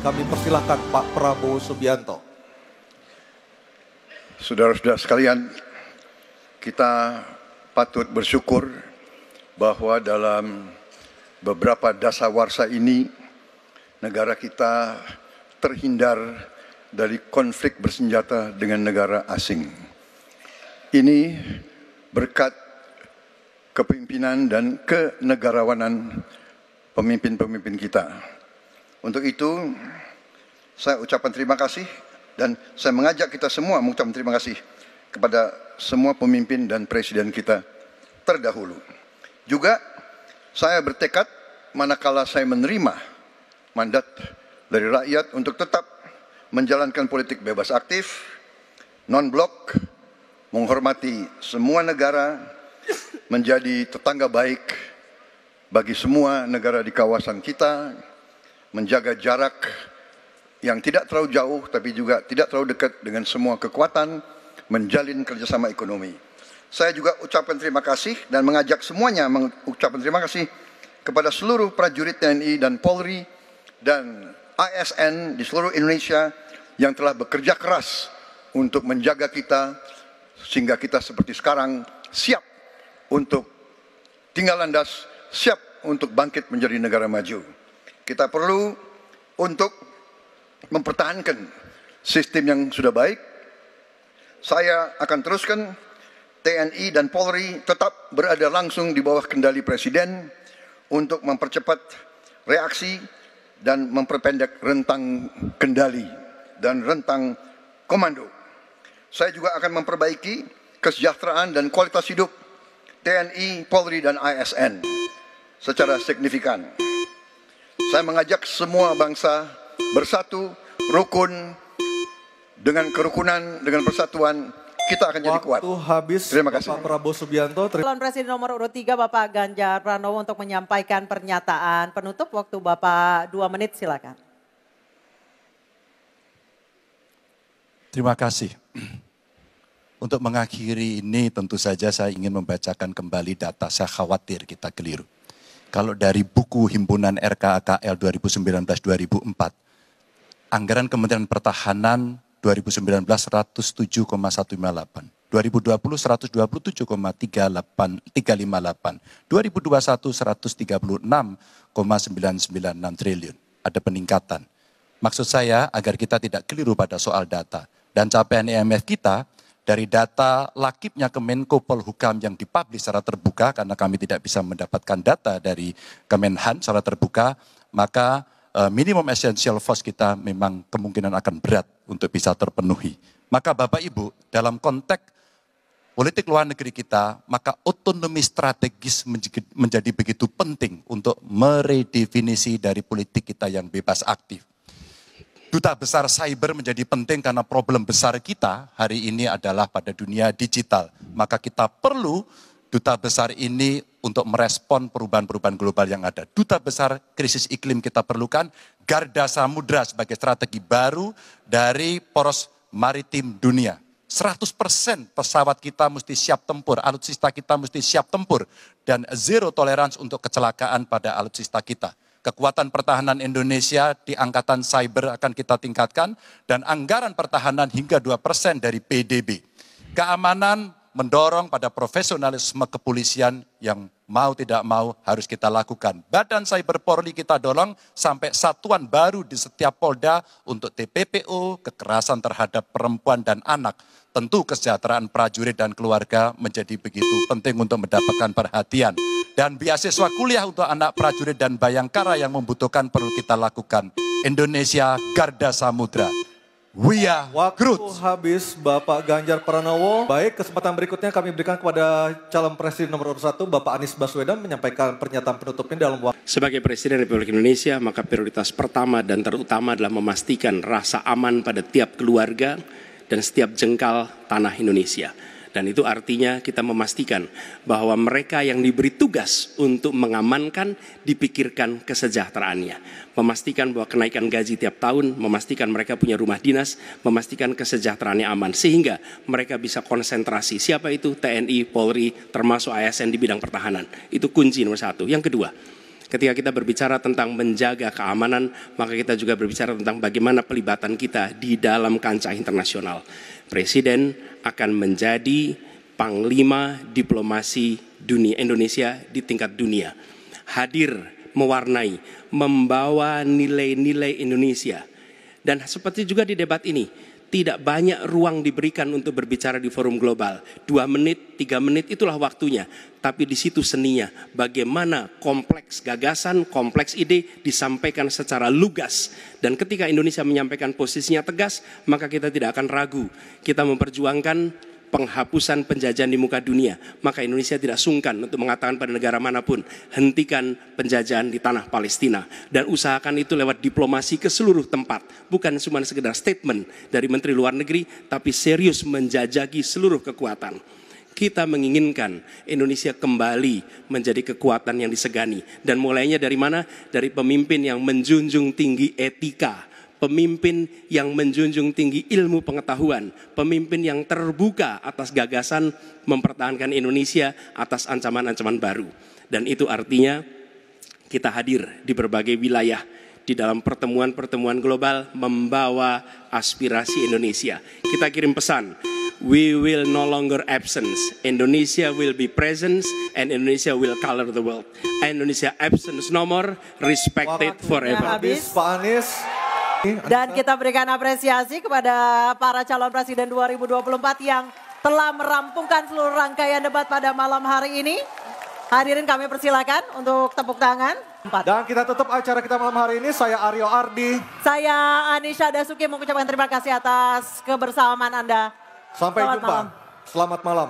Kami persilahkan Pak Prabowo Subianto. Saudara-saudara sekalian, kita patut bersyukur bahwa dalam beberapa dasawarsa ini negara kita terhindar dari konflik bersenjata dengan negara asing. Ini berkat kepemimpinan dan kenegarawanan pemimpin-pemimpin kita. Untuk itu, saya ucapkan terima kasih dan saya mengajak kita semua mengucapkan terima kasih kepada semua pemimpin dan presiden kita terdahulu. Juga saya bertekad manakala saya menerima mandat dari rakyat untuk tetap menjalankan politik bebas aktif, non-blok, menghormati semua negara, menjadi tetangga baik bagi semua negara di kawasan kita, menjaga jarak yang tidak terlalu jauh tapi juga tidak terlalu dekat dengan semua kekuatan, menjalin kerjasama ekonomi. Saya juga ucapkan terima kasih dan mengajak semuanya mengucapkan terima kasih kepada seluruh prajurit TNI dan Polri dan ASN di seluruh Indonesia yang telah bekerja keras untuk menjaga kita sehingga kita seperti sekarang siap untuk tinggal landas, siap untuk bangkit menjadi negara maju. Kita perlu untuk mempertahankan sistem yang sudah baik. Saya akan teruskan TNI dan Polri tetap berada langsung di bawah kendali Presiden untuk mempercepat reaksi dan memperpendek rentang kendali dan rentang komando. Saya juga akan memperbaiki kesejahteraan dan kualitas hidup TNI, Polri, dan ASN secara signifikan. Saya mengajak semua bangsa bersatu, rukun, dengan kerukunan, dengan persatuan, kita akan jadi kuat. Waktu habis. Terima kasih. Bapak Prabowo Subianto. Calon Presiden nomor urut 3 Bapak Ganjar Pranowo untuk menyampaikan pernyataan penutup. Waktu Bapak 2 menit, silakan. Terima kasih. Untuk mengakhiri ini tentu saja saya ingin membacakan kembali data, saya khawatir kita keliru. Kalau dari buku Himpunan RKAKL 2019-2004, anggaran Kementerian Pertahanan 2019 107,158, 2020 127,358, 2021 136,996 triliun. Ada peningkatan. Maksud saya agar kita tidak keliru pada soal data. Dan capaian IMF kita dari data lakibnya Kemenko Polhukam yang dipublish secara terbuka, karena kami tidak bisa mendapatkan data dari Kemenhan secara terbuka, maka minimum essential force kita memang kemungkinan akan berat untuk bisa terpenuhi. Maka Bapak Ibu, dalam konteks politik luar negeri kita, maka otonomi strategis menjadi begitu penting untuk meredefinisi dari politik kita yang bebas aktif. Duta besar cyber menjadi penting karena problem besar kita hari ini adalah pada dunia digital. Maka kita perlu duta besar ini untuk merespon perubahan-perubahan global yang ada. Duta besar krisis iklim kita perlukan, garda samudra sebagai strategi baru dari poros maritim dunia. 100% pesawat kita mesti siap tempur, alutsista kita mesti siap tempur, dan zero tolerance untuk kecelakaan pada alutsista kita. Kekuatan pertahanan Indonesia di angkatan cyber akan kita tingkatkan, dan anggaran pertahanan hingga 2% dari PDB. Keamanan mendorong pada profesionalisme kepolisian yang mau tidak mau harus kita lakukan. Badan Cyber Polri kita dorong sampai satuan baru di setiap Polda untuk TPPO, kekerasan terhadap perempuan dan anak. Tentu kesejahteraan prajurit dan keluarga menjadi begitu penting untuk mendapatkan perhatian. Dan beasiswa kuliah untuk anak prajurit dan bayangkara yang membutuhkan perlu kita lakukan. Indonesia Garda Samudra. We are Waktu Groot. habis Bapak Ganjar Pranowo. Baik, kesempatan berikutnya kami berikan kepada calon presiden nomor 1 Bapak Anies Baswedan menyampaikan pernyataan penutupnya dalam waktu. Sebagai Presiden Republik Indonesia, maka prioritas pertama dan terutama adalah memastikan rasa aman pada tiap keluarga dan setiap jengkal tanah Indonesia. Dan itu artinya kita memastikan bahwa mereka yang diberi tugas untuk mengamankan dipikirkan kesejahteraannya. Memastikan bahwa kenaikan gaji tiap tahun, memastikan mereka punya rumah dinas, memastikan kesejahteraannya aman. Sehingga mereka bisa konsentrasi. Siapa itu? TNI, Polri, termasuk ASN di bidang pertahanan. Itu kunci nomor 1. Yang kedua, Ketika kita berbicara tentang menjaga keamanan, maka kita juga berbicara tentang bagaimana pelibatan kita di dalam kancah internasional. Presiden akan menjadi panglima diplomasi dunia Indonesia di tingkat dunia. Hadir, mewarnai, membawa nilai-nilai Indonesia. Dan seperti juga di debat ini, tidak banyak ruang diberikan untuk berbicara di forum global. 2 menit, 3 menit itulah waktunya. Tapi di situ seninya, bagaimana kompleks gagasan, kompleks ide disampaikan secara lugas. Dan ketika Indonesia menyampaikan posisinya tegas, maka kita tidak akan ragu. Kita memperjuangkan penghapusan penjajahan di muka dunia, maka Indonesia tidak sungkan untuk mengatakan pada negara manapun, hentikan penjajahan di tanah Palestina. Dan usahakan itu lewat diplomasi ke seluruh tempat. Bukan cuma sekedar statement dari Menteri Luar Negeri, tapi serius menjajaki seluruh kekuatan. Kita menginginkan Indonesia kembali menjadi kekuatan yang disegani. Dan mulainya dari mana? Dari pemimpin yang menjunjung tinggi etika, pemimpin yang menjunjung tinggi ilmu pengetahuan, pemimpin yang terbuka atas gagasan mempertahankan Indonesia atas ancaman-ancaman baru. Dan itu artinya kita hadir di berbagai wilayah di dalam pertemuan-pertemuan global membawa aspirasi Indonesia. Kita kirim pesan, we will no longer absence. Indonesia will be presence and Indonesia will color the world. Indonesia absence no more, respected forever. Habis. Pak Anies. Dan kita berikan apresiasi kepada para calon presiden 2024 yang telah merampungkan seluruh rangkaian debat pada malam hari ini. Hadirin kami persilakan untuk tepuk tangan. Dan kita tutup acara kita malam hari ini. Saya Aryo Ardi. Saya Anisha Dasuki mengucapkan terima kasih atas kebersamaan Anda. Sampai Selamat jumpa. malam. Selamat malam.